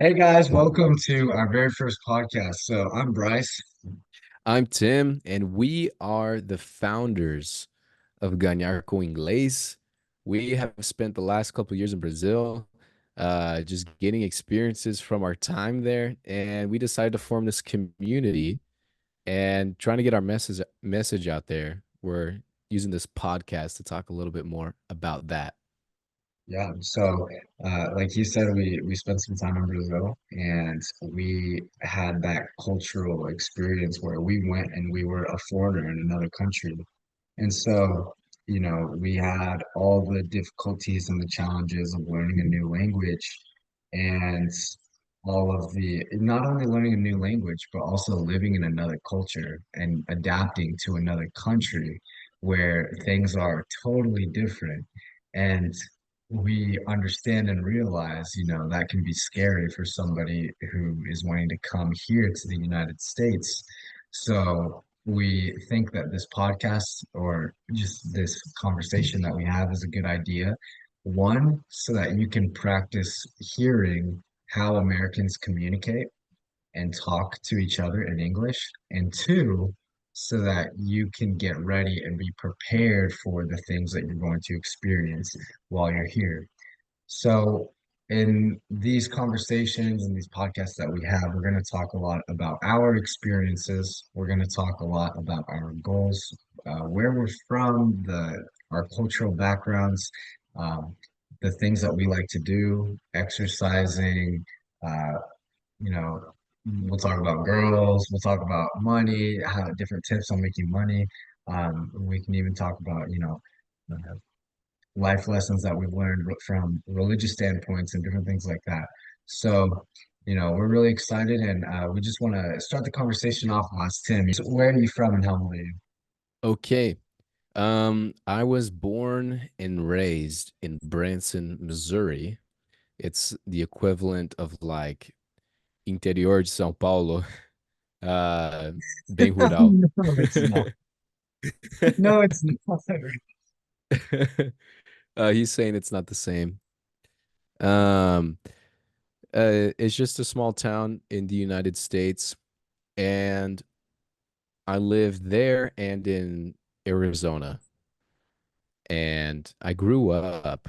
Hey guys, welcome to our very first podcast. So I'm Bryce. I'm Tim, and we are the founders of Ganhar com Inglês. We have spent the last couple of years in Brazil, just getting experiences from our time there, and we decided to form this community and trying to get our message out there. We're using this podcast to talk a little bit more about that. Yeah, so like you said, we spent some time in Brazil and we had that cultural experience where we went and we were a foreigner in another country. And so, we had all the difficulties and the challenges of learning a new language and all of the, not only learning a new language, but also living in another culture and adapting to another country where things are totally different. And we understand and realize, that can be scary for somebody who is wanting to come here to the United States. So we think that this podcast or just this conversation that we have is a good idea. One, so that you can practice hearing how Americans communicate and talk to each other in English. And two, so that you can get ready and be prepared for the things that you're going to experience while you're here. So, in these conversations and these podcasts that we have, we're going to talk a lot about our experiences. We're going to talk a lot about our goals, where we're from, our cultural backgrounds, um, the things that we like to do, exercising. Uh, you know, we'll talk about girls. We'll talk about money, how different tips on making money. We can even talk about, uh, life lessons that we've learned from religious standpoints and different things like that. So, we're really excited and we just want to start the conversation off and ask Tim, so where are you from and how old are you? Okay. I was born and raised in Branson, Missouri. It's the equivalent of like interior de São Paulo, uh, bem rural. No, it's not. No, it's not. He's saying it's not the same. Um, it's just a small town in the United States, and I live there and in Arizona. And I grew up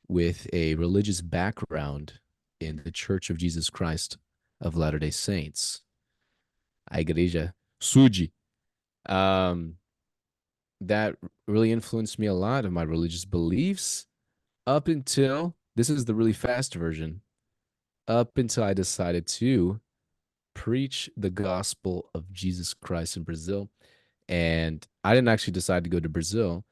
with a religious background in the Church of Jesus Christ of Latter-day Saints, a Igreja Sud. Um, that really influenced me a lot of my religious beliefs up until this is the really fast version, up until I decided to preach the gospel of Jesus Christ in Brazil. And I didn't actually decide to go to Brazil.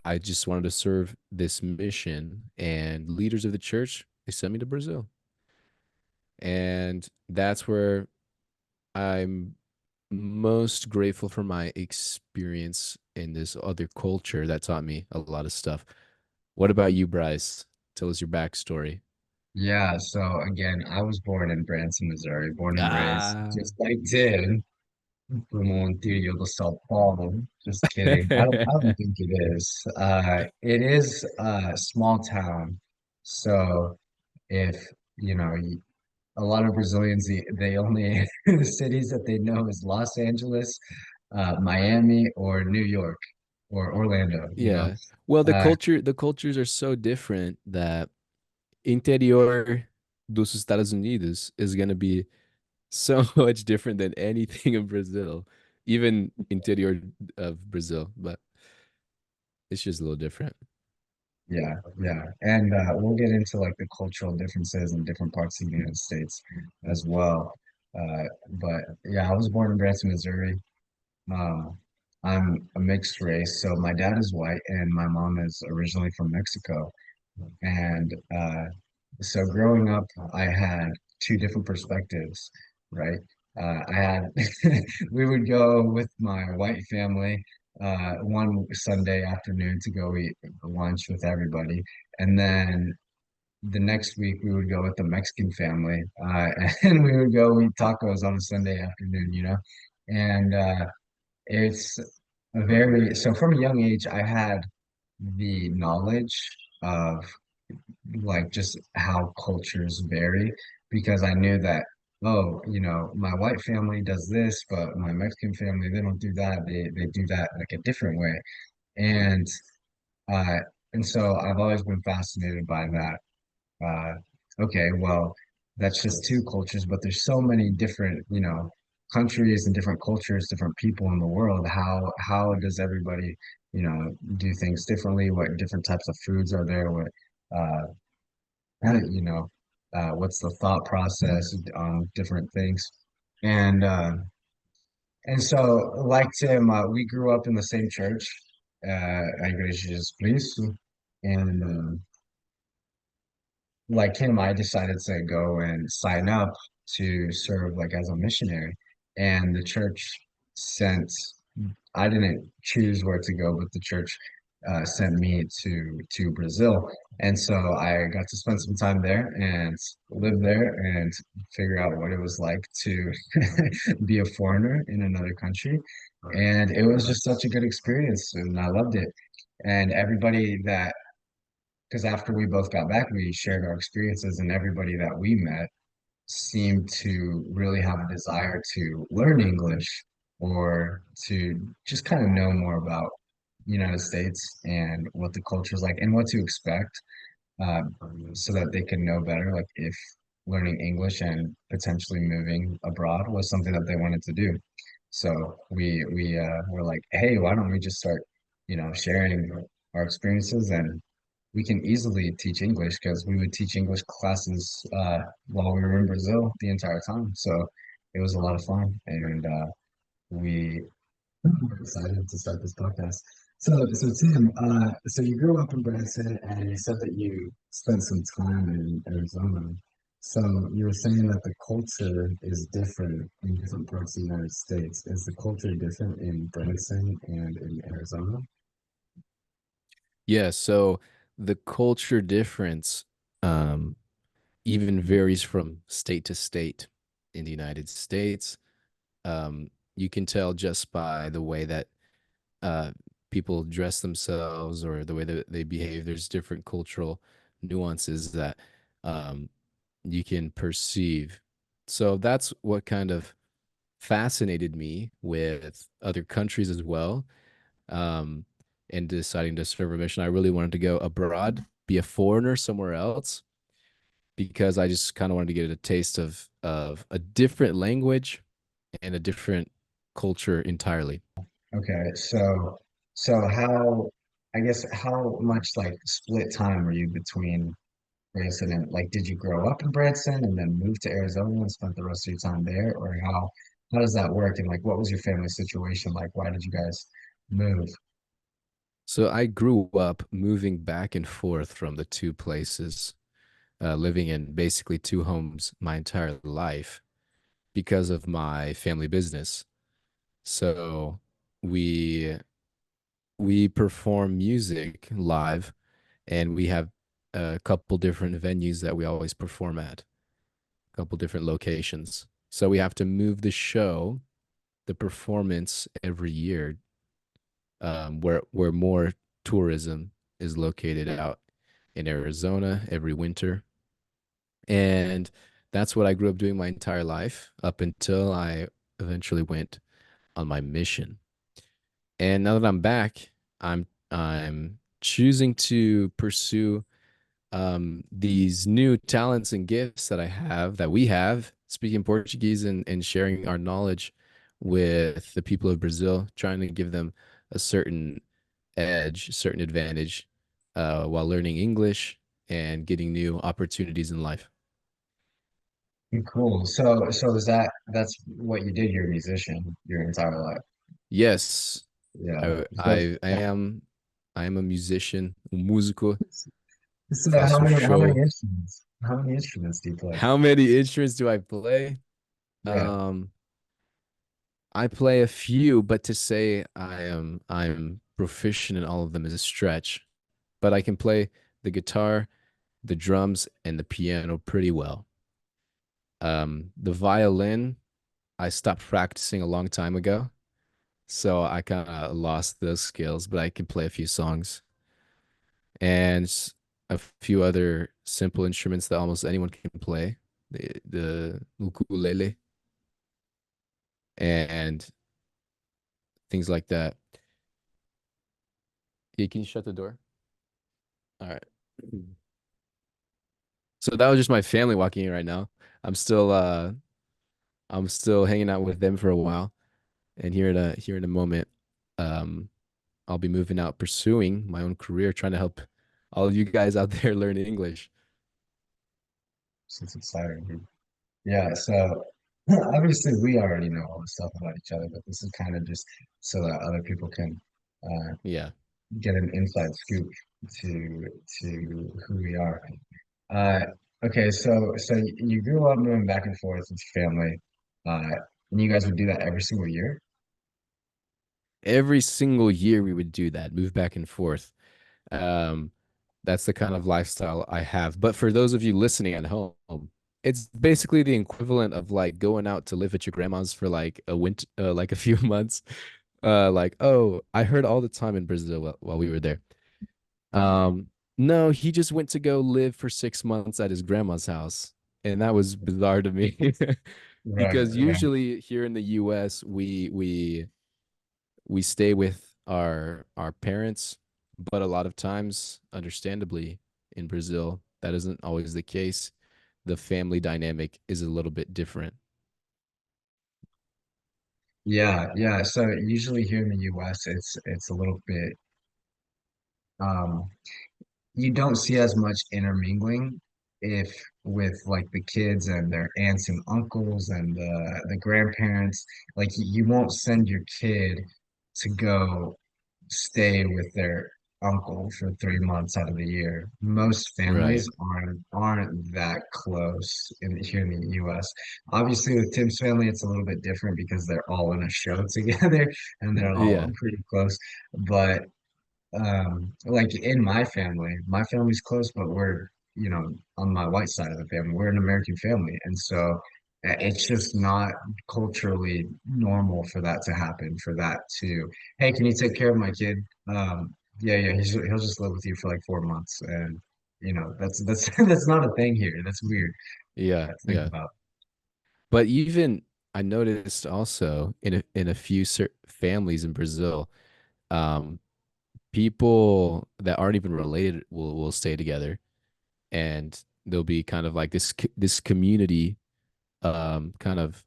I just wanted to serve this mission, and leaders of the church, they sent me to Brazil. And that's where I'm most grateful for my experience in this other culture that taught me a lot of stuff. What about you, Bryce? Tell us your backstory. Yeah, so again, I was born in Branson, Missouri, born and raised, Ah. just like Tim, from Montevideo to Sao Paulo. Just kidding. I don't think it is. It is a small town. So if, you know, a lot of Brazilians, they only, the cities that they know is Los Angeles, Miami, or New York, or Orlando. Yeah. Well, Uh, the cultures are so different that interior dos Estados Unidos is going to be so much different than anything in Brazil, even interior of Brazil, but it's just a little different. yeah, yeah. And we'll get into like the cultural differences in different parts of the United States as well. But yeah, I was born in Branson, Missouri. Um, I'm a mixed race, so my dad is white and my mom is originally from Mexico. And so growing up, I had two different perspectives, right? I had we would go with my white family one Sunday afternoon to go eat lunch with everybody, and then the next week we would go with the Mexican family, and we would go eat tacos on a Sunday afternoon. And it's a very so from a young age, I had the knowledge of like just how cultures vary. because I knew that, oh, my white family does this, but my Mexican family, they don't do that. They do that like a different way. And uh and so I've always been fascinated by that. Okay, well, that's just two cultures, but there's so many different, countries and different cultures, different people in the world. How does everybody, do things differently? What different types of foods are there? What uh you know, what's the thought process on different things? And and so like Tim, we grew up in the same church, Iglesias, please. And like him, I decided to go and sign up to serve like as a missionary. And the church sent, I didn't choose where to go, but the church sent me to Brazil. And so I got to spend some time there and live there and figure out what it was like to be a foreigner in another country. And it was just such a good experience, and I loved it. And everybody that because after we both got back, we shared our experiences, and everybody that we met seemed to really have a desire to learn English or to just kind of know more about the United States and what the culture is like and what to expect, uh, so that they can know better, like if learning English and potentially moving abroad was something that they wanted to do. So we were like, hey, why don't we just start, sharing our experiences, and we can easily teach English because we would teach English classes while we were in Brazil the entire time. So it was a lot of fun, and we were excited to start this podcast. So Tim, so you grew up in Branson, and you said that you spent some time in Arizona. So you were saying that the culture is different in different parts of the United States. Is the culture different in Branson and in Arizona? Yeah, so the culture difference um, even varies from state to state in the United States. You can tell just by the way that uh, people dress themselves or the way that they behave. There's different cultural nuances that um, you can perceive. So that's what kind of fascinated me with other countries as well. Um, and deciding to serve a mission, I really wanted to go abroad, be a foreigner somewhere else, because I just kind of wanted to get a taste of a different language and a different culture entirely. Okay, so how, I guess, how much like split time were you between Branson and like, did you grow up in Branson and then move to Arizona and spent the rest of your time there, or how does that work? And like, what was your family situation like? Why did you guys move? So I grew up moving back and forth from the two places, living in basically two homes my entire life because of my family business. So we we perform music live, and we have a couple different venues that we always perform at, a couple different locations. So we have to move the show, the performance every year, where more tourism is located out in Arizona every winter. And that's what I grew up doing my entire life up until I eventually went on my mission. And now that I'm back, I'm choosing to pursue these new talents and gifts that I have, that we have, speaking Portuguese and sharing our knowledge with the people of Brazil, trying to give them a certain edge, a certain advantage while learning English and getting new opportunities in life. Cool. So is that's what you did? You're a musician your entire life. Yes, Yeah. I am a musician, um músico, So how faço many how many show. instruments? How many instruments do you play? How many instruments do I play? Yeah. Um, I play a few, but to say I'm proficient in all of them is a stretch. But I can play the guitar, the drums, and the piano pretty well. The violin, I stopped practicing a long time ago, so I kind of lost those skills, but I can play a few songs and a few other simple instruments that almost anyone can play. the ukulele, and things like that. Yeah, can you shut the door? All right. So that was just my family walking in right now. I'm still uh I'm still hanging out with them for a while, and here in a moment, um I'll be moving out pursuing my own career, trying to help all of you guys out there learn English. So it's exciting, dude. Yeah, so obviously we already know all this stuff about each other, but this is kind of just so that other people can uh, Yeah. get an inside scoop to who we are. Uh, okay, so you grew up moving back and forth with your family, and you guys would do that every single year, Every single year we would do that, move back and forth. Um, that's the kind of lifestyle I have. But for those of you listening at home, it's basically the equivalent of like going out to live at your grandma's for like a winter, like a few months. Like, oh, I heard all the time in Brazil while we were there. Um, no, he just went to go live for 6 months at his grandma's house, and that was bizarre to me right? because Right. usually here in the U.S. we stay with our parents, but a lot of times, understandably, in Brazil, that isn't always the case. The family dynamic is a little bit different. Yeah, yeah. So usually here in the U.S., it's a little bit um, you don't see as much intermingling if with like the kids and their aunts and uncles and the grandparents. Like you won't send your kid to go stay with their uncle for 3 months out of the year. Most Right. families aren't that close here in the US. Obviously, with Tim's family, it's a little bit different because they're all in a show together and they're all Yeah. pretty close. But like in my family's close, but we're, on my white side of the family, we're an American family. And so it's just not culturally normal for that to happen, for that to, hey, can you take care of my kid? Yeah, yeah, he'll just live with you for like 4 months. And, that's, that's not a thing here. That's weird Yeah. to think Yeah. about. But even I noticed also in a few families in Brazil, um, people that aren't even related will stay together, and there'll be kind of like this community, kind of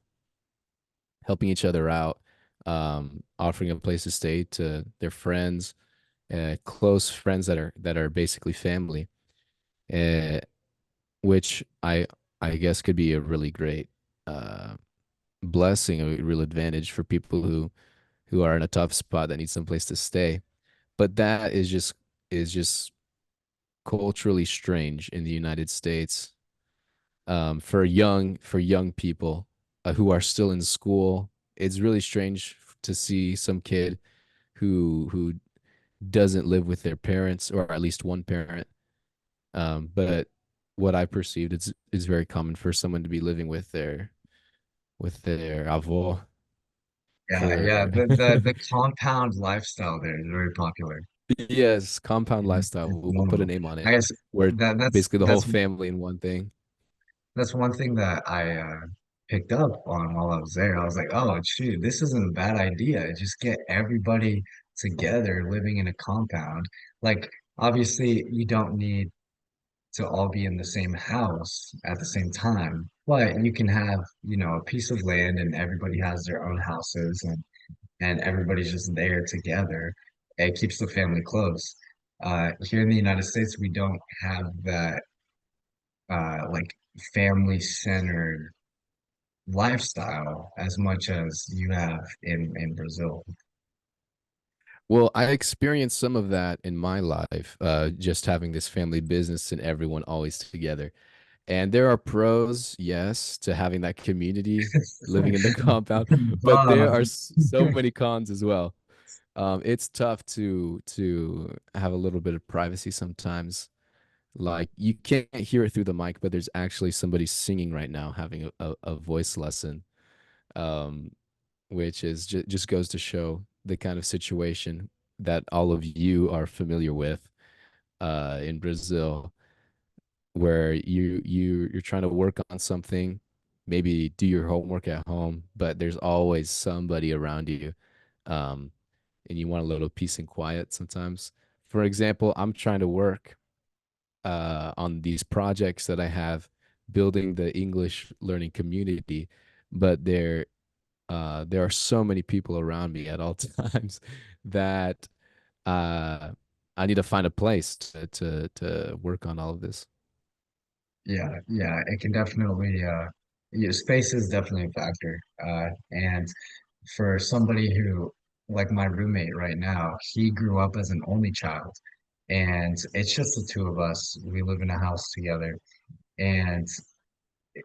helping each other out, offering a place to stay to their friends, close friends that are basically family, uh, which I guess could be a really great uh, blessing, a real advantage for people who are in a tough spot that need some place to stay. But that is just culturally strange in the United States, for young people who are still in school. It's really strange to see some kid who doesn't live with their parents, or at least one parent. But what I perceived is very common for someone to be living with their avó Yeah, yeah. for The compound lifestyle there is very popular. yes, compound lifestyle. It's We'll put a normal. name on I it, guess where that that's basically the whole that's family in one thing. That's one thing that I picked up on while I was there. I was like, oh, shoot, this isn't a bad idea. Just get everybody together living in a compound. Like, obviously, you don't need to all be in the same house at the same time, but you can have, a piece of land and everybody has their own houses and everybody's just there together. It keeps the family close. Here in the United States, we don't have that like family centered lifestyle as much as you have in Brazil. Well, I experienced some of that in my life, just having this family business and everyone always together. And there are pros, yes, to having that community living in the compound, but there But are so many cons as well. It's tough to have a little bit of privacy sometimes. Like you can't hear it through the mic, but there's actually somebody singing right now, having a voice lesson, um, which is just goes to show the kind of situation that all of you are familiar with in Brazil. where you're trying to work on something, maybe do your homework at home, but there's always somebody around you. Um, and you want a little peace and quiet sometimes. For example, I'm trying to work on these projects that I have building the English learning community, but there are so many people around me at all times that uh, I need to find a place to work on all of this. Yeah, yeah, it can definitely yeah, space is definitely a factor. And for somebody who like my roommate right now, he grew up as an only child. And it's just the two of us. We live in a house together. And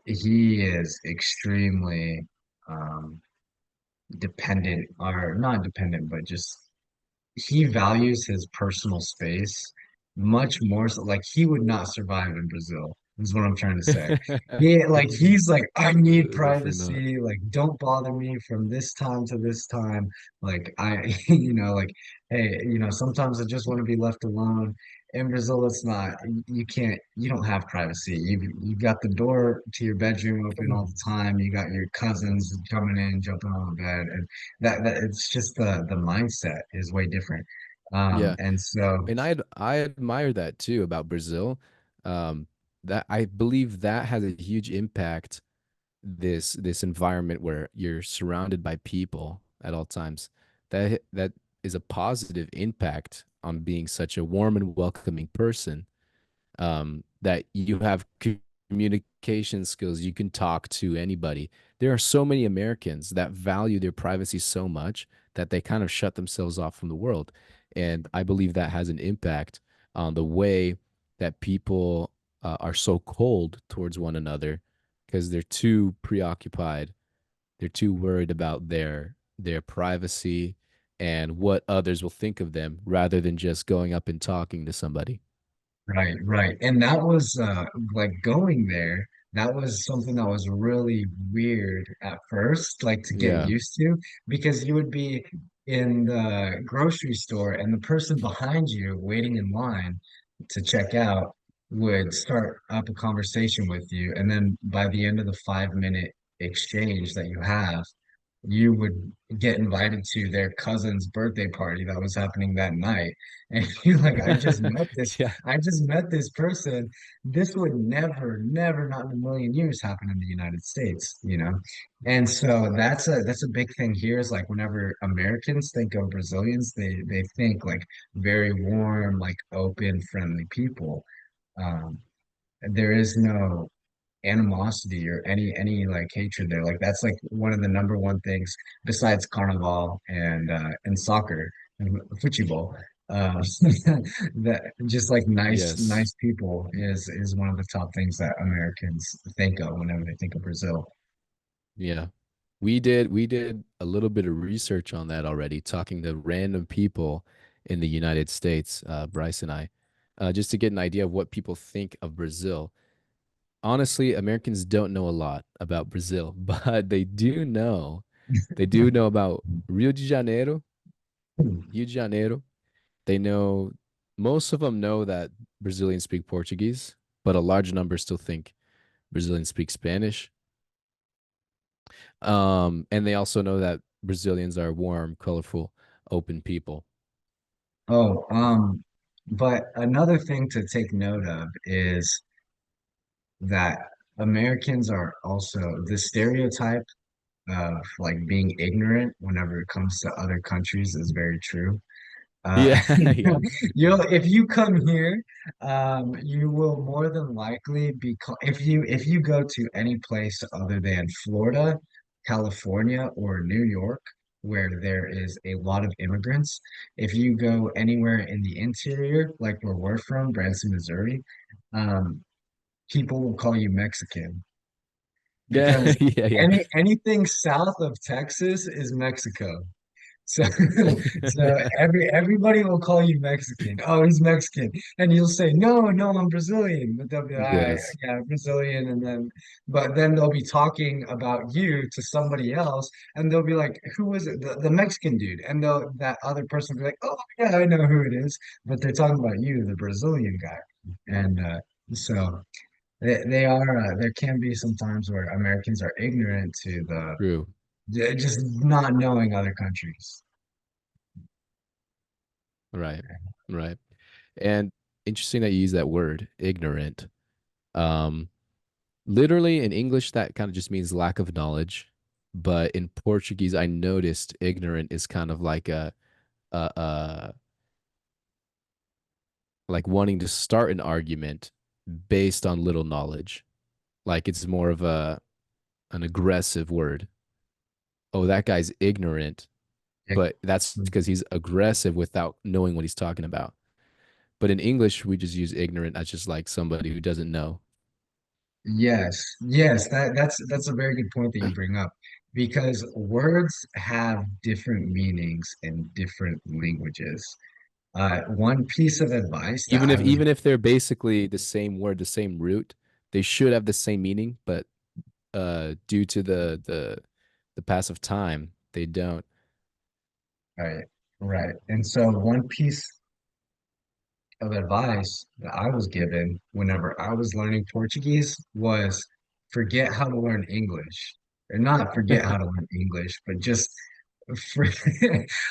he is extremely um dependent, or not dependent, but just he values his personal space much more so, like he would not survive in Brazil, is what I'm trying to say. Yeah, like he's like, I need Definitely not. privacy, like don't bother me from this time to this time. Like I, you know, like, hey, sometimes I just want to be left alone. In Brazil, it's not, you can't, you don't have privacy. You've got the door to your bedroom open all the time. You got your cousins coming in, jumping on the bed, and that it's just the mindset is way different. Yeah. And so And I admire that too about Brazil. Um, that I believe that has a huge impact, this environment where you're surrounded by people at all times. That is a positive impact on being such a warm and welcoming person, that you have communication skills. You can talk to anybody. There are so many Americans that value their privacy so much that they kind of shut themselves off from the world. And I believe that has an impact on the way that people are so cold towards one another because they're too preoccupied. They're too worried about their privacy and what others will think of them rather than just going up and talking to somebody. right, right. And that was like going there, that was something that was really weird at first, like to get Yeah. used to, because you would be in the grocery store and the person behind you waiting in line to check out would start up a conversation with you. And then by the end of the 5 minute exchange that you have, you would get invited to their cousin's birthday party that was happening that night. And you're like, Yeah. I just met this person. This would never, never, not in a million years happen in the United States, you know? And so that's a big thing here is like whenever Americans think of Brazilians, they think like very warm, like open, friendly people. Um, there is no animosity or any like hatred there. Like that's like one of the number one things besides carnival and soccer and football. That just like Yes. nice people is one of the top things that Americans think of whenever they think of Brazil. Yeah. We did a little bit of research on that already, talking to random people in the United States, Bryce and I, just to get an idea of what people think of Brazil. Honestly, Americans don't know a lot about Brazil, but they do know about Rio de Janeiro, Rio de Janeiro. They know most of them know that Brazilians speak Portuguese, but a large number still think Brazilians speak Spanish. And they also know that Brazilians are warm, colorful, open people. Oh, but another thing to take note of is that Americans are also the stereotype of like being ignorant whenever it comes to other countries is very true. Uh, Yeah, yeah, if you come here, you will more than likely be if you go to any place other than Florida, California, or New York, where there is a lot of immigrants. If you go anywhere in the interior, like where we're from, Branson, Missouri, um, people will call you Mexican yeah, because yeah, anything south of Texas is Mexico. So, so yeah. everybody will call you Mexican. Oh, he's Mexican, and you'll say, "No, no, I'm Brazilian." But they'll be, "All right, Yes. yeah, Brazilian," but then they'll be talking about you to somebody else, and they'll be like, "Who was it? The Mexican dude?" And that other person will be like, "Oh, yeah, I know who it is," but they're talking about you, the Brazilian guy, and So they are there can be some times where Americans are ignorant to the True. just not knowing other countries. Right. Right. And interesting that you use that word, ignorant. Um, Literally in English, that kind of just means lack of knowledge. But in Portuguese, I noticed ignorant is kind of like a like wanting to start an argument based on little knowledge. Like it's more of a an aggressive word. Oh, that guy's ignorant, Yeah. but that's because he's aggressive without knowing what he's talking about. But in English, we just use ignorant as just like somebody who doesn't know. Yes, that's a very good point that you bring up because words have different meanings in different languages. One piece of advice that I was Even if they're basically the same word, the same root, they should have the same meaning, but due to the pass of time, they don't. right, right, and so one piece of advice that I was given whenever I was learning Portuguese was forget how to learn English. Or not forget how to learn English, but just for,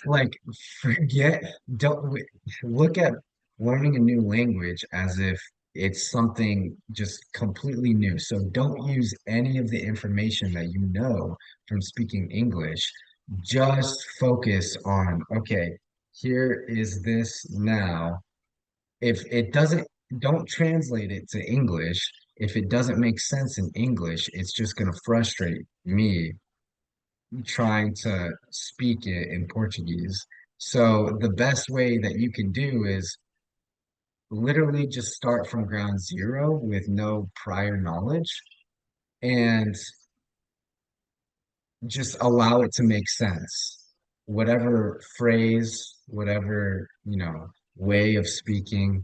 like forget, don't look at learning a new language as if it's something just completely new. So don't use any of the information that you know from speaking English. Just focus on, okay, here is this now if it doesn't, don't translate it to English. If it doesn't make sense in English, it's just going to frustrate me trying to speak it in Portuguese. So the best way that you can do is literally just start from ground zero with no prior knowledge and just allow it to make sense. Whatever phrase, whatever, way of speaking,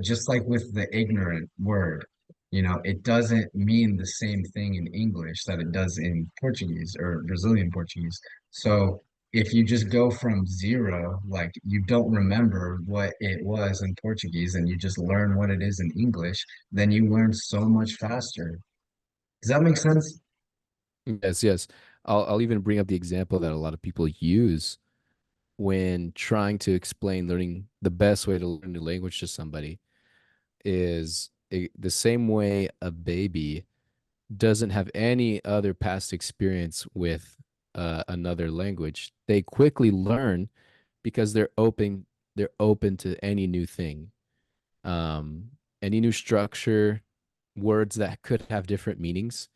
just like with the ignorant word, it doesn't mean the same thing in English that it does in Portuguese or Brazilian Portuguese. So if you just go from zero, like you don't remember what it was in Portuguese and you just learn what it is in English, then you learn so much faster. Does that make sense? Yes, yes. I'll even bring up the example that a lot of people use when trying to explain learning the best way to learn a new language to somebody is the same way a baby doesn't have any other past experience with another language. They quickly learn because they're open to any new thing. Any new structure, words that could have different meanings.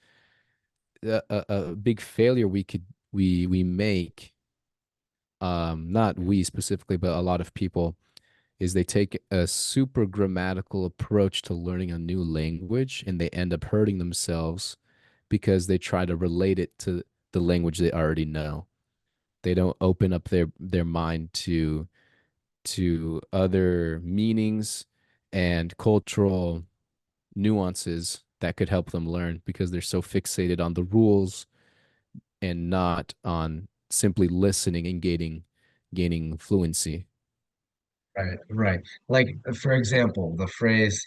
A big failure we make, not we specifically, but a lot of people, is they take a super grammatical approach to learning a new language and they end up hurting themselves because they try to relate it to the language they already know. They don't open up their mind to other meanings and cultural nuances that could help them learn because they're so fixated on the rules and not on simply listening and gaining fluency. Right, right. Like, for example, the phrase,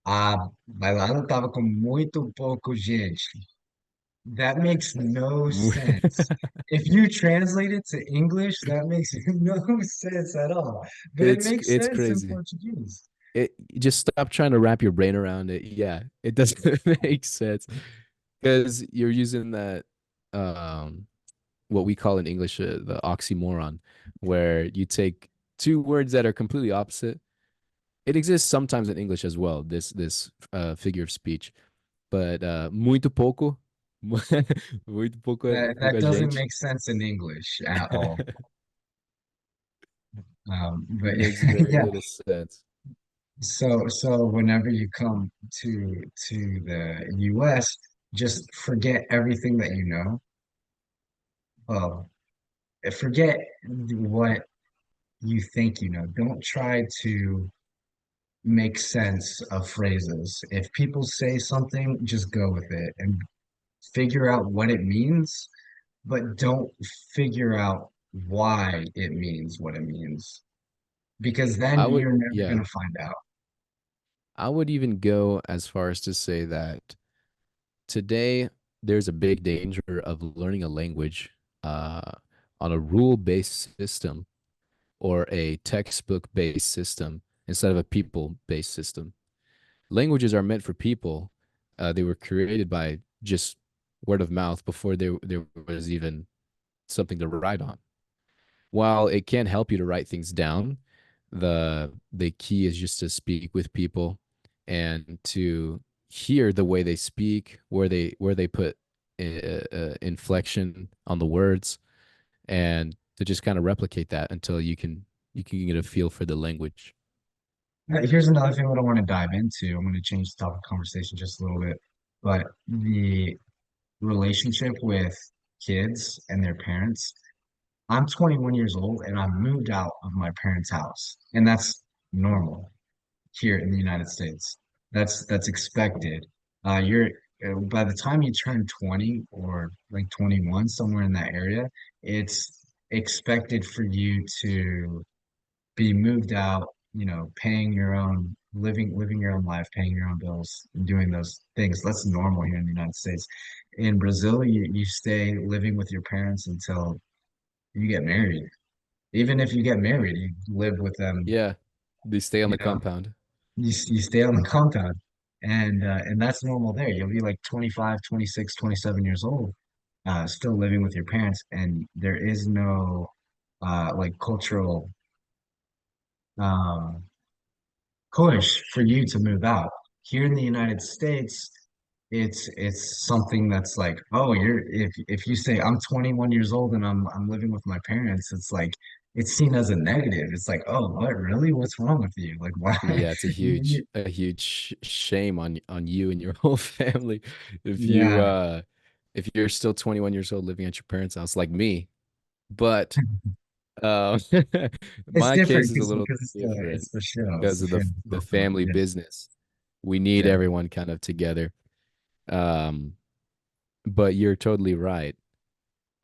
a bailada tava com muito pouco gente. That makes no sense. If you translate it to English, that makes no sense at all. But it makes It's sense in crazy. Portuguese. It just stop trying to wrap your brain around it. Yeah, it doesn't make sense because you're using that what we call in English the oxymoron, where you take two words that are completely opposite. It exists sometimes in English as well, this figure of speech, but muito pouco, muito That pouca doesn't gente make sense in English at all. But makes very yeah, little sense. so whenever you come to the US, just forget everything that you know. Well, forget what you think you know. Don't try to make sense of phrases. If people say something, just go with it and figure out what it means, but don't figure out why it means what it means, because I then would, you're never yeah, going to find out. I would even go as far as to say that today there's a big danger of learning a language uh, on a rule-based system or a textbook-based system instead of a people-based system. Languages are meant for people. They were created by just word of mouth before there was even something to write on. While it can help you to write things down, the key is just to speak with people and to hear the way they speak, where they put inflection on the words, and to just kind of replicate that until you can get a feel for the language. Here's another thing that I want to dive into. I'm going to change the topic of conversation just a little bit, but the relationship with kids and their parents. I'm 21 years old and I moved out of my parents' house, and that's normal here in the United States. That's expected. You're by the time you turn 20 or like 21, somewhere in that area, it's expected for you to be moved out, paying your own living your own life, paying your own bills, and doing those things. That's normal here in the United States. In Brazil, you stay living with your parents until you get married. Even if you get married, you live with them, Yeah, they stay on you the know, compound. you stay on the compound. And that's normal there. You'll be like 25, 26, 27 years old, still living with your parents, and there is no like cultural um push for you to move out. Here in the United States, it's something that's like, oh, if you say I'm 21 years old and I'm living with my parents, it's like it's seen as a negative. It's like, oh, what really? What's wrong with you? Like, why? Yeah, it's a huge a huge shame on you and your whole family Yeah, if you're still 21 years old living at your parents' house like me. But um it's my different case is a because little it's different the show, it's because the of the family the compound. family Yeah, business. We need yeah, everyone kind of together. Um, but you're totally right.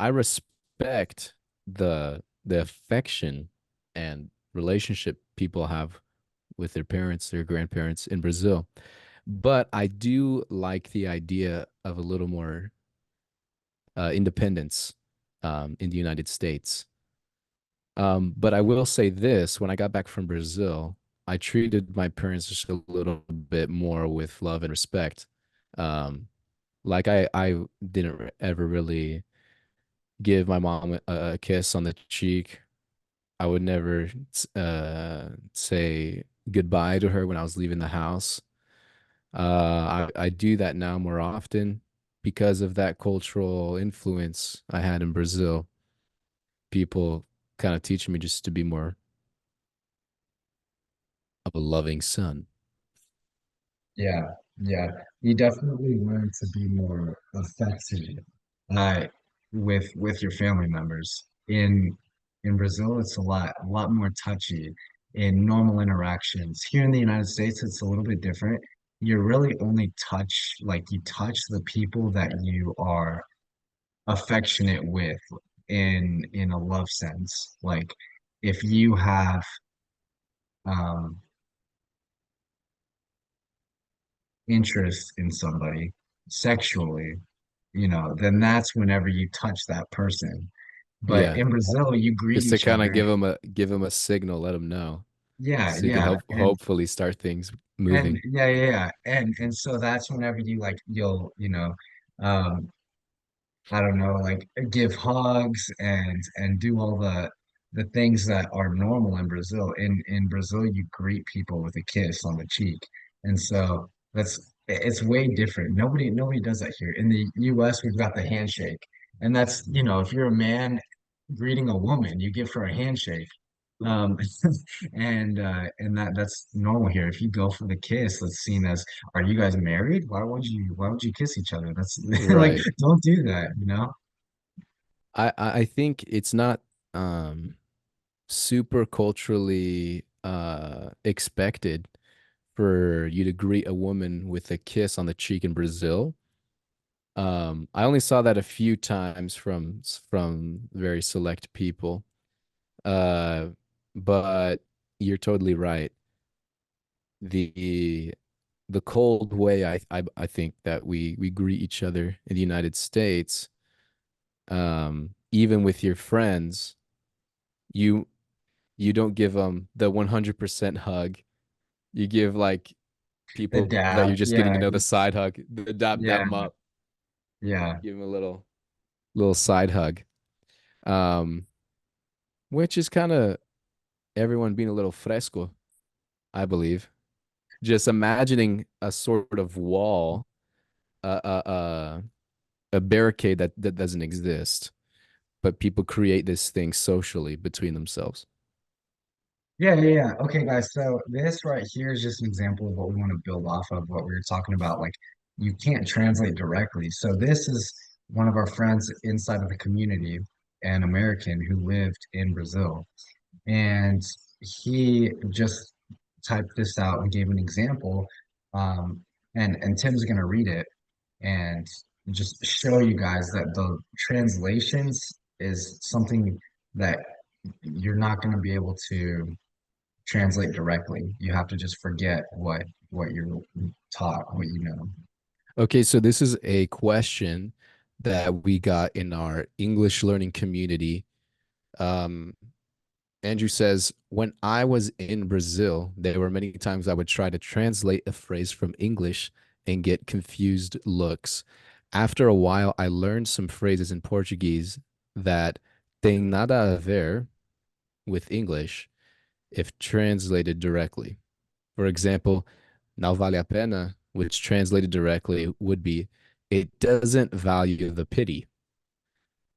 I respect the affection and relationship people have with their parents, their grandparents in Brazil. But I do like the idea of a little more independence in the United States. But I will say this, when I got back from Brazil, I treated my parents just a little bit more with love and respect. Um, like I didn't ever really give my mom a kiss on the cheek. I would never say goodbye to her when I was leaving the house. I do that now more often because of that cultural influence I had in Brazil. People kind of teaching me just to be more of a loving son. yeah, yeah. You definitely learn to be more affectionate, uh, with your family members. In Brazil, it's a lot more touchy in normal interactions. Here in the United States, it's a little bit different. You really only you touch the people that you are affectionate with in a love sense. Like if you have um interest in somebody sexually, then that's whenever you touch that person. But Yeah, in Brazil, you greet just to each kind of other. give him a signal, let him know, Yeah, so you can yeah. hopefully start things And moving. yeah, yeah, yeah. And so that's whenever you'll um I don't know, like give hugs and do all the things that are normal in Brazil. In Brazil, you greet people with a kiss on the cheek, and so it's way different. Nobody does that here. In the U.S., we've got the handshake, and that's if you're a man greeting a woman, you give her a handshake. Um, and that's normal here. If you go for the kiss, that's seen as, are you guys married? Why would you kiss each other? That's like, Right. don't do that, you know? I think it's not um super culturally expected for you to greet a woman with a kiss on the cheek in Brazil. I only saw that a few times from very select people. Uh, but you're totally right. the cold way I think that we greet each other in the United States, even with your friends, you you don't give them the 100% hug. You give like The people that dab, you're just getting to yeah, know the side hug, the dap yeah, them up, yeah. give them a little side hug. Um, which is kind of everyone being a little fresco, I believe. Just imagining a sort of wall, uh, uh, uh, a barricade that doesn't exist, but people create this thing socially between themselves. Yeah, yeah, yeah. Okay, guys. So this right here is just an example of what we want to build off of what we were talking about. Like you can't translate directly. So this is one of our friends inside of the community, an American who lived in Brazil. And he just typed this out and gave an example. Um, and Tim's gonna read it and just show you guys that the translations is something that you're not going to be able to translate directly. You have to just forget what you're taught, what you know. Okay, so this is a question that we got in our English learning community. Um, Andrew says, when I was in Brazil, there were many times I would try to translate a phrase from English and get confused looks. After a while, I learned some phrases in Portuguese that tem nada a ver with English if translated directly. For example, não vale a pena, which translated directly would be, it doesn't value the pity.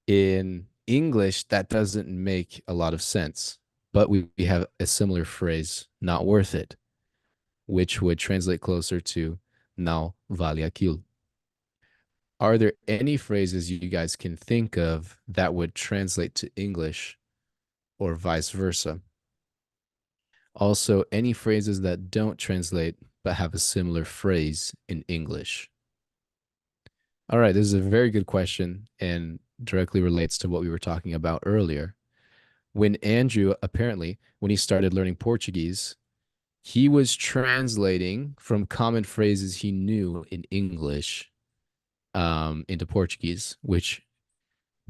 In English, that doesn't make a lot of sense, but we have a similar phrase, not worth it, which would translate closer to não vale aquilo. Are there any phrases you guys can think of that would translate to English or vice versa? Also, any phrases that don't translate but have a similar phrase in English? All right, this is a very good question and directly relates to what we were talking about earlier. When Andrew, apparently, when he started learning Portuguese, he was translating from common phrases he knew in English into Portuguese, which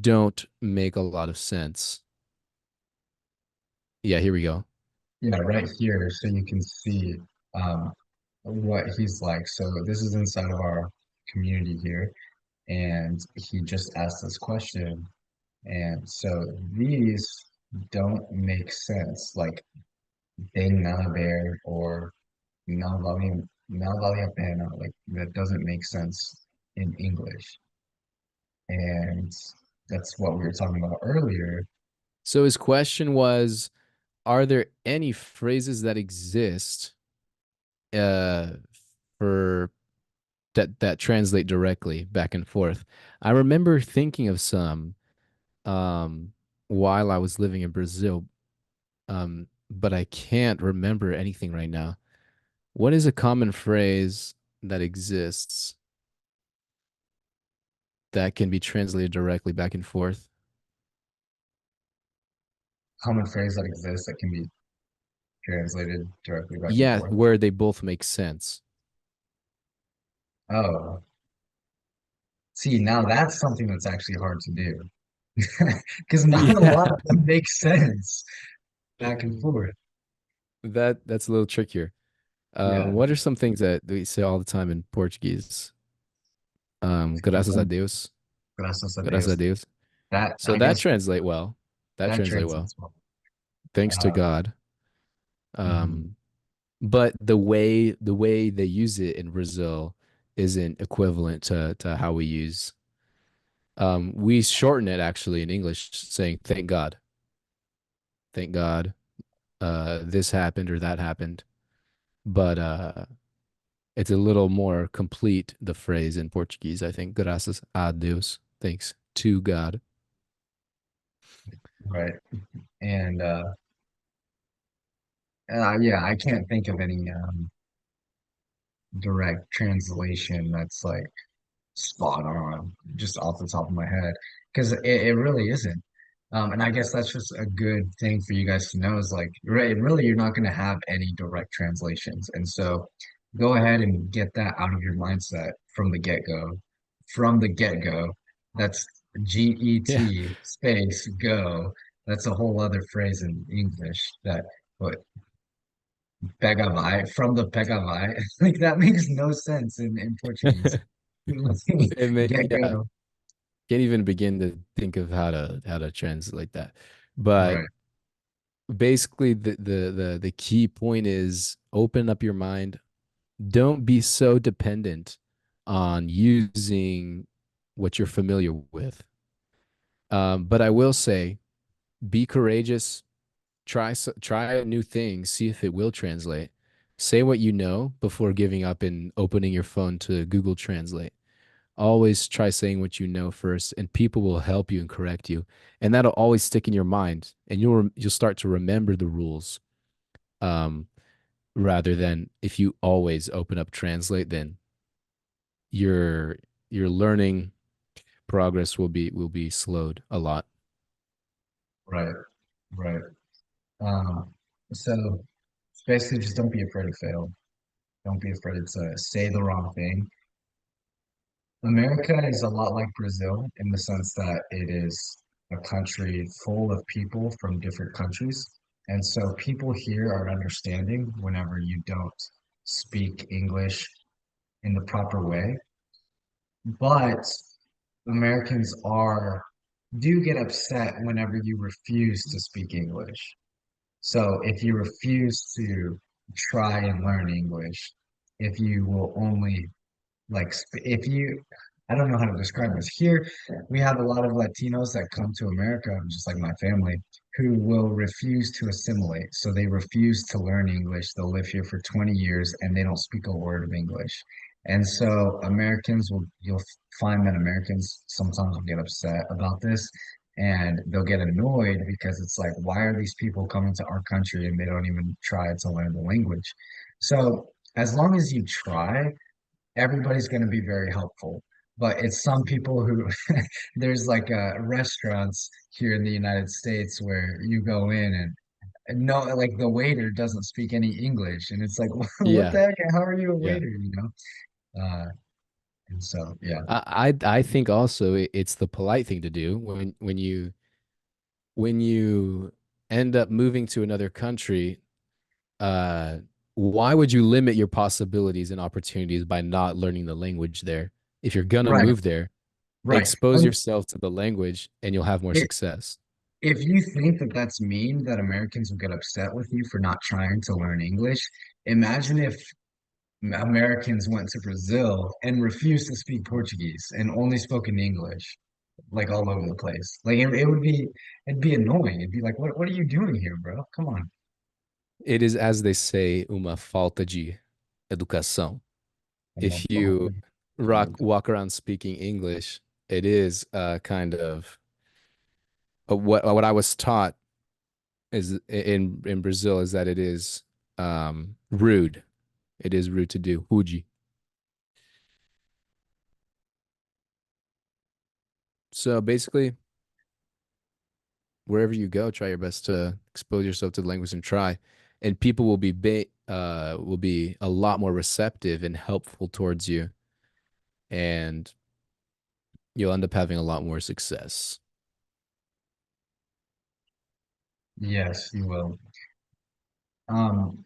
don't make a lot of sense. Yeah, here we go. Yeah, right here, so you can see um, what he's like. So this is inside of our community here, and he just asked this question. And so these don't make sense, like tem nada a ver or não vale a pena. Like that doesn't make sense in English. And that's what we were talking about earlier. So his question was, are there any phrases that exist uh, for that translate directly back and forth? I remember thinking of some um, while I was living in Brazil, but I can't remember anything right now. What is a common phrase that exists that can be translated directly back and forth? Common phrase that exists that can be translated directly back and Yeah, forth. where they both make sense. Oh, see, now that's something that's actually hard to do because not a Yeah, lot of them make sense back and forth. that's a little trickier. Yeah. What are some things that we say all the time in Portuguese? Graças a Deus. Graças a Graças a Deus. Deus. That So I that guess translate well. That that translate well. translates well. Thanks to Um, God. mhm. Um, but the way they use it in Brazil isn't equivalent to how we use. We shorten it actually in English, saying "Thank God, thank God, this happened or that happened." But it's a little more complete the phrase in Portuguese. I think "Graças a Deus," thanks to God. Right. And yeah, I can't think of any direct translation that's like spot on, just off the top of my head, because it really isn't. And I guess that's just a good thing for you guys to know is like, really, really, you're not going to have any direct translations. And so Go ahead and get that out of your mindset from the get-go. From the get-go. That's Yeah. GET space go. That's a whole other phrase in English that what pega vai from the pega vai. Like that makes no sense in Portuguese. Yeah. Get-go. Can't even begin to think of how to translate that. But Right, basically the key point is open up your mind. Don't be so dependent on using what you're familiar with. But I will say, be courageous. Try new things. See if it will translate. Say what you know before giving up and opening your phone to Google Translate. Always try saying what you know first, and people will help you and correct you, and that'll always stick in your mind, and you'll start to remember the rules. Um, Rather than if you always open up Translate, then your your learning progress will be slowed a lot. right, right. Um, so basically just don't be afraid to fail. Don't be afraid to say the wrong thing. America is a lot like Brazil in the sense that it is a country full of people from different countries. And so people here are understanding whenever you don't speak English in the proper way. But Americans are do get upset whenever you refuse to speak English. So if you refuse to try and learn English, if you will only if you I don't know how to describe this. Here we have a lot of Latinos that come to America, just like my family, who will refuse to assimilate. So they refuse to learn English. They'll live here for 20 years and they don't speak a word of English. And so you'll find that Americans sometimes will get upset about this and they'll get annoyed because it's like, why are these people coming to our country and they don't even try to learn the language? So as long as you try, everybody's going to be very helpful. But it's some people who there's like restaurants here in the United States where you go in and no, like the waiter doesn't speak any English, and it's like, what the Yeah, heck? How are you a yeah. waiter? You know? And so yeah, I think also it's the polite thing to do when you end up moving to another country. Uh, why would you limit your possibilities and opportunities by not learning the language there? If you're gonna right, move there, right. expose yourself to the language and you'll have more It, success. if you think that that's mean that Americans will get upset with you for not trying to learn English, imagine if Americans went to Brazil and refused to speak Portuguese and only spoke in English, like all over the place. Like it'd be annoying. It'd be like, what are you doing here, bro? Come on. It is, as they say, uma falta de educação. I'm a If you fucking idiot. walk around speaking English, it is kind of what I was taught is in Brazil is that it is rude. It is rude to do. Rude. So basically, wherever you go, try your best to expose yourself to the language and try. And people will be a lot more receptive and helpful towards you, and you'll end up having a lot more success. Yes, you will. Um,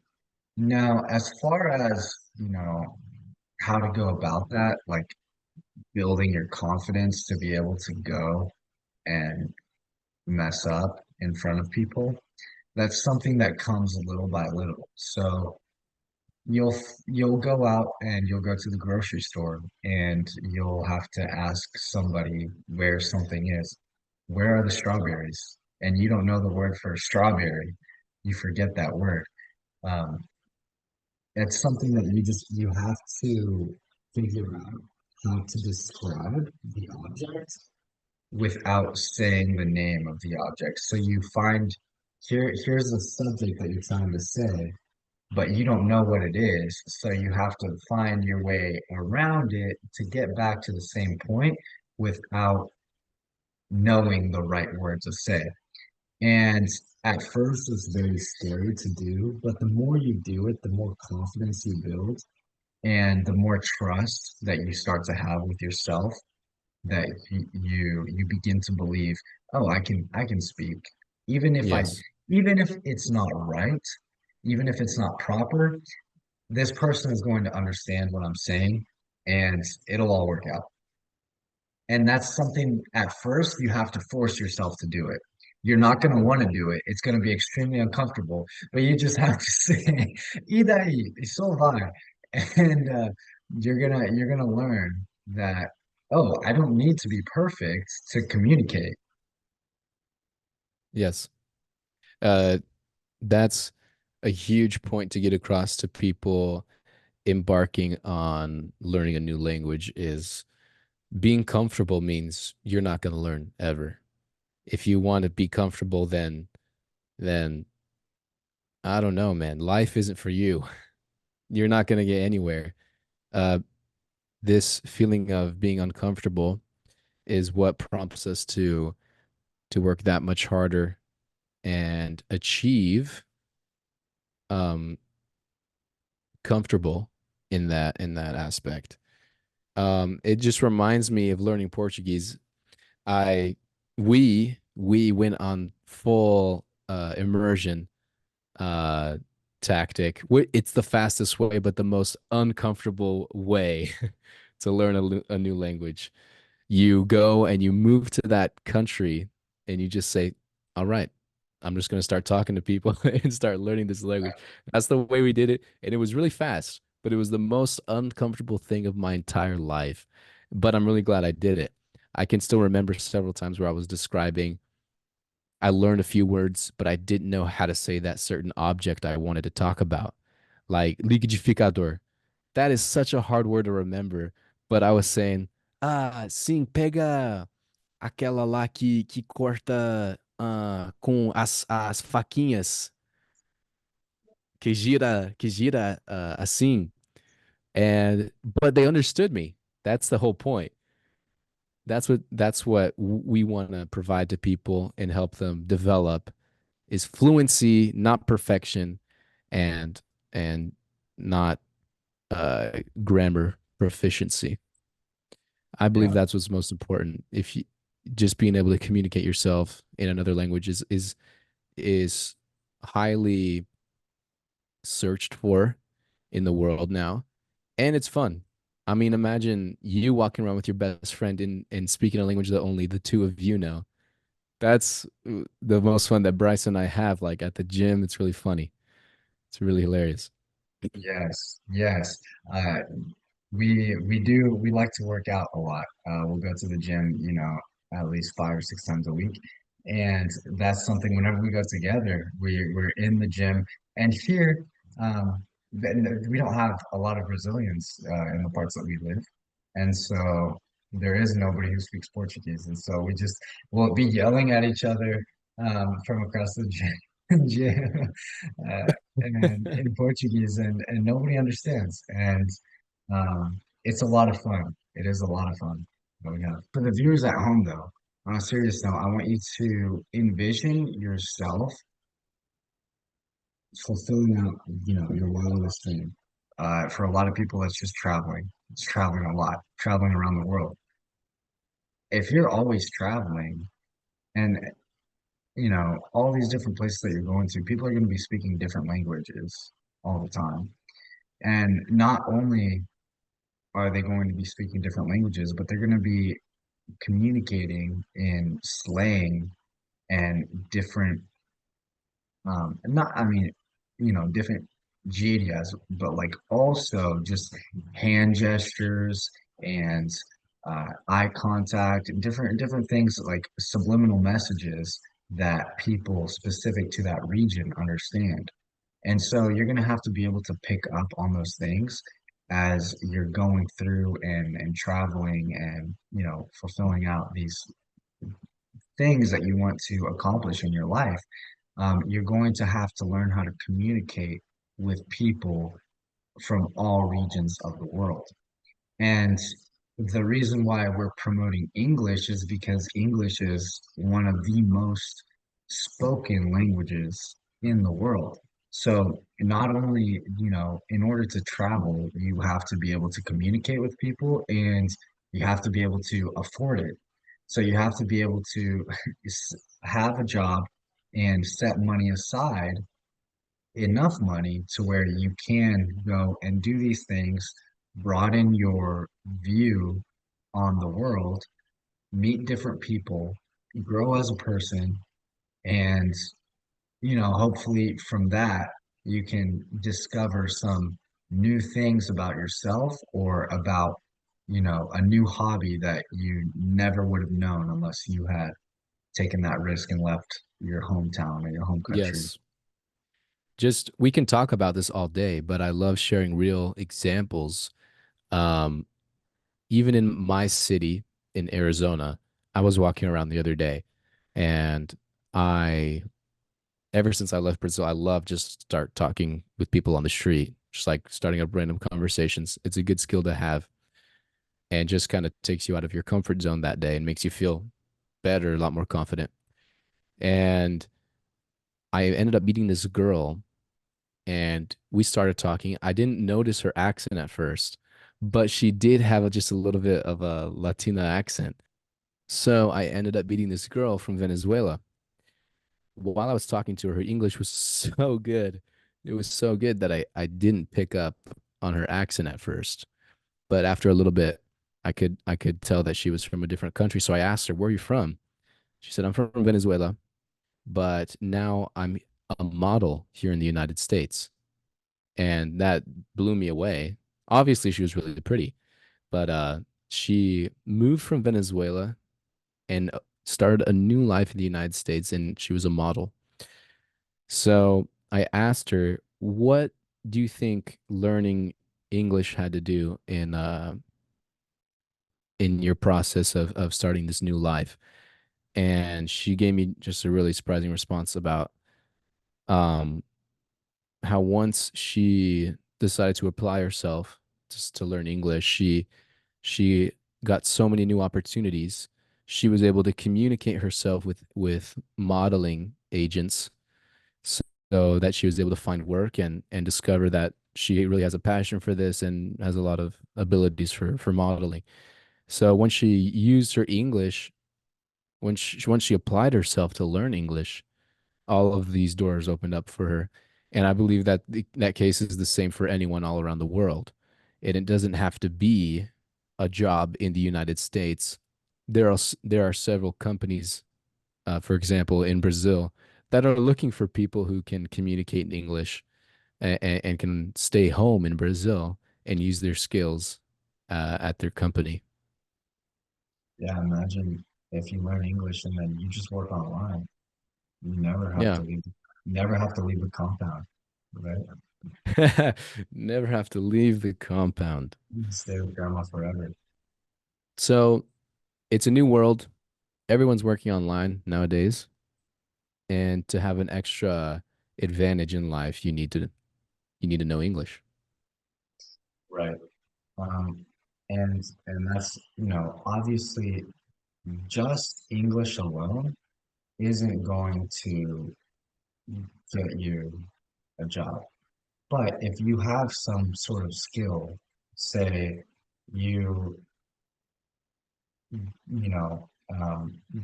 Now, as far as, how to go about that, like building your confidence to be able to go and mess up in front of people, that's something that comes little by little. So you'll go out and you'll go to the grocery store and you'll have to ask somebody where something is. Where are the strawberries? And you don't know the word for strawberry. You forget that word. Um, it's something that you have to figure out how to describe the object without saying the name of the object. So you find here's the subject that you're trying to say, but you don't know what it is. So you have to find your way around it to get back to the same point without knowing the right word to say. And at first, it's very scary to do, but the more you do it, the more confidence you build. And the more trust that you start to have with yourself, that you begin to believe, oh, I can speak, even if I Yes. even if it's not right, even if it's not proper, this person is going to understand what I'm saying, and it'll all work out. And that's something at first you have to force yourself to do it. You're not going to want to do it. It's going to be extremely uncomfortable, but you just have to say, "E daí, so vai," and you're gonna learn that, oh, I don't need to be perfect to communicate. Yes. Uh, that's a huge point to get across to people embarking on learning a new language is being comfortable means you're not going to learn ever. If you want to be comfortable, then I don't know, man. Life isn't for you. You're not going to get anywhere. Uh, this feeling of being uncomfortable is what prompts us to work that much harder and achieve um comfortable in that aspect. It just reminds me of learning Portuguese. I we went on full immersion uh tactic. It's the fastest way, but the most uncomfortable way to learn a new language. You go and you move to that country and you just say, all right, I'm just going to start talking to people and start learning this language. That's the way we did it. And it was really fast, but it was the most uncomfortable thing of my entire life. But I'm really glad I did it. I can still remember several times where I was describing, I learned a few words, but I didn't know how to say that certain object I wanted to talk about. Like liquidificador. That is such a hard word to remember, but I was saying, sim, pega aquela lá que corta com as faquinhas, que gira assim. And but they understood me. That's the whole point. That's what we want to provide to people and help them develop is fluency, not perfection, and and not grammar proficiency. I believe Yeah, that's what's most important. If you just being able to communicate yourself in another language is highly searched for in the world now, and it's fun. I mean, imagine you walking around with your best friend and speaking a language that only the two of you know. That's the most fun that Bryce and I have. Like at the gym, it's really funny. It's really hilarious. yes, yes. Uh, we like to work out a lot. We'll go to the gym, at least 5 or 6 times a week, and that's something. Whenever we go together, we're in the gym. And here, we don't have a lot of Brazilians in the parts that we live, and so there is nobody who speaks Portuguese, and so we'll be yelling at each other from across the gym, uh, and in Portuguese, and nobody understands, and it's a lot of fun. It is a lot of fun that we have. For the viewers at home, though, on a serious note, I want you to envision yourself fulfilling out, your wildest dream. For a lot of people, that's just traveling. It's traveling a lot, traveling around the world. If you're always traveling and, all these different places that you're going to, people are going to be speaking different languages all the time. And not only are they going to be speaking different languages, but they're going to be communicating in slang and different not I mean different gírias, but like also just hand gestures and eye contact and different things like subliminal messages that people specific to that region understand. And so you're going to have to be able to pick up on those things as you're going through and traveling and fulfilling out these things that you want to accomplish in your life. You're going to have to learn how to communicate with people from all regions of the world. And the reason why we're promoting English is because English is one of the most spoken languages in the world. So not only, in order to travel, you have to be able to communicate with people and you have to be able to afford it. So you have to be able to have a job and set money aside, enough money to where you can go and do these things, broaden your view on the world, meet different people, grow as a person, and hopefully from that, you can discover some new things about yourself or about, a new hobby that you never would have known unless you had taken that risk and left your hometown or your home country. Yes. Just we can talk about this all day, but I love sharing real examples. Um, Even in my city in Arizona, I was walking around the other day and I ever since I left Brazil, I love just start talking with people on the street, just like starting up random conversations. It's a good skill to have and just kind of takes you out of your comfort zone that day and makes you feel better, a lot more confident. And I ended up meeting this girl and we started talking. I didn't notice her accent at first, but she did have just a little bit of a Latina accent. So I ended up meeting this girl from Venezuela. While I was talking to her, her English was so good. It was so good that I didn't pick up on her accent at first. But after a little bit, I could tell that she was from a different country. So I asked her, "Where are you from?" She said, "I'm from Venezuela, but now I'm a model here in the United States." And that blew me away. Obviously, she was really pretty, but she moved from Venezuela and started a new life in the United States, and she was a model. So I asked her, "What do you think learning English had to do in your process of starting this new life?" And she gave me just a really surprising response about um how once she decided to apply herself just to learn English, she got so many new opportunities. She was able to communicate herself with modeling agents so that she was able to find work and discover that she really has a passion for this and has a lot of abilities for modeling. So when she used her English, once she applied herself to learn English, all of these doors opened up for her. And I believe that that case is the same for anyone all around the world. And it doesn't have to be a job in the United States. There are several companies, for example, in Brazil, that are looking for people who can communicate in English and can stay home in Brazil and use their skills at their company. Yeah, imagine if you learn English and then you just work online. You never have to Yeah. leave, never have to leave the compound, right? Never have to leave the compound. You can stay with grandma forever. So it's a new world. Everyone's working online nowadays, and to have an extra advantage in life, you need to know English. Right. Um, and that's, obviously just English alone isn't going to get you a job. But if you have some sort of skill, say you,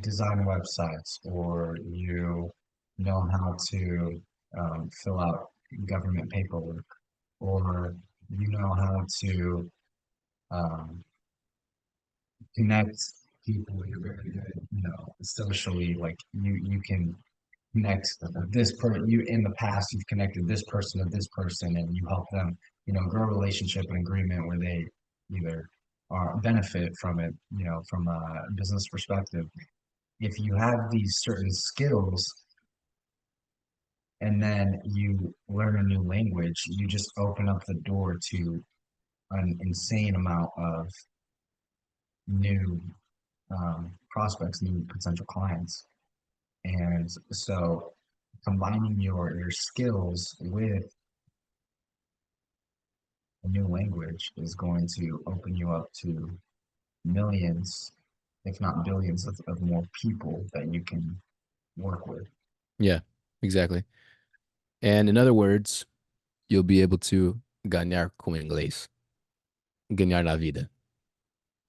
design websites or you know how to fill out government paperwork or you know how to um, connect people, you're very good, socially, like you can connect this person. You in the past you've connected this person to this person and you help them, grow a relationship and agreement where they either are benefit from it, from a business perspective. If you have these certain skills and then you learn a new language, you just open up the door to an insane amount of new prospects, new potential clients. And so combining your skills with a new language is going to open you up to millions, if not billions, of more people that you can work with. Yeah, exactly. And in other words, you'll be able to ganhar com inglês, ganhar na vida.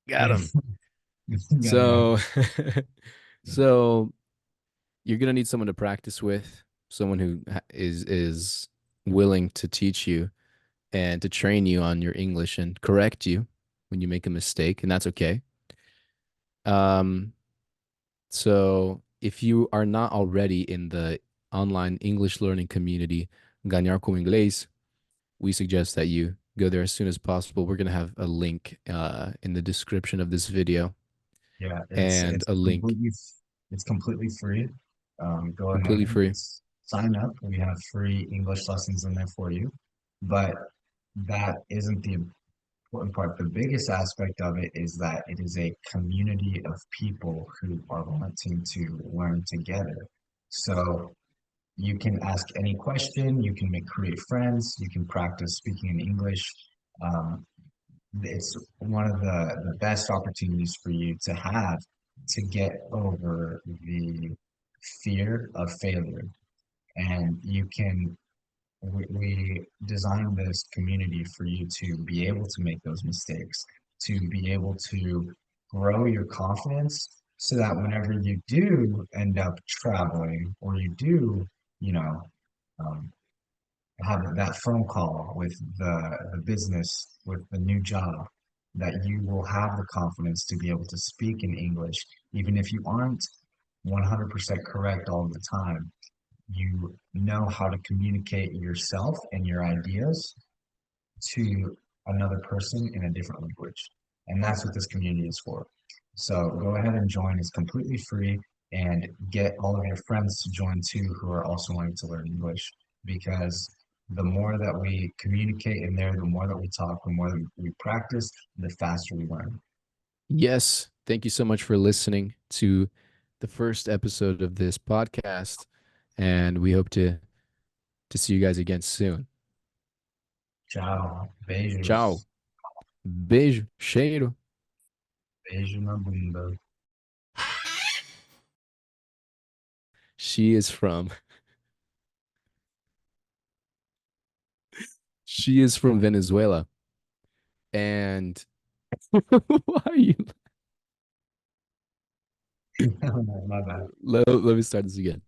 Got him. Ganhar. So, so you're gonna need someone to practice with, someone who is willing to teach you and to train you on your English and correct you when you make a mistake, and that's okay. Um, so if you are not already in the online English learning community, Ganhar com Inglês, we suggest that you go there as soon as possible. We're gonna have a link in the description of this video Yeah, and a link it's completely free. Go ahead completely and free. sign up. We have free English lessons in there for you. But that isn't the important part. The biggest aspect of it is that it is a community of people who are wanting to learn together. So you can ask any question, you can create friends, you can practice speaking in English. Um, it's one of the best opportunities for you to have to get over the fear of failure. And we designed this community for you to be able to make those mistakes, to be able to grow your confidence so that whenever you do end up traveling or you do, you know, um, have that phone call with the business, with the new job, that you will have the confidence to be able to speak in English, even if you aren't 100% correct all the time. You know how to communicate yourself and your ideas to another person in a different language. And that's what this community is for. So go ahead and join. It's completely free and get all of your friends to join too who are also wanting to learn English because the more that we communicate in there, the more that we talk, the more that we practice, the faster we learn. Yes, thank you so much for listening to the first episode of this podcast, and we hope to see you guys again soon. Tchau. Ciao. Beijos. Beijo, cheiro. Beijo na bunda. She is from she is from Venezuela. And why are you My bad. let me start this again.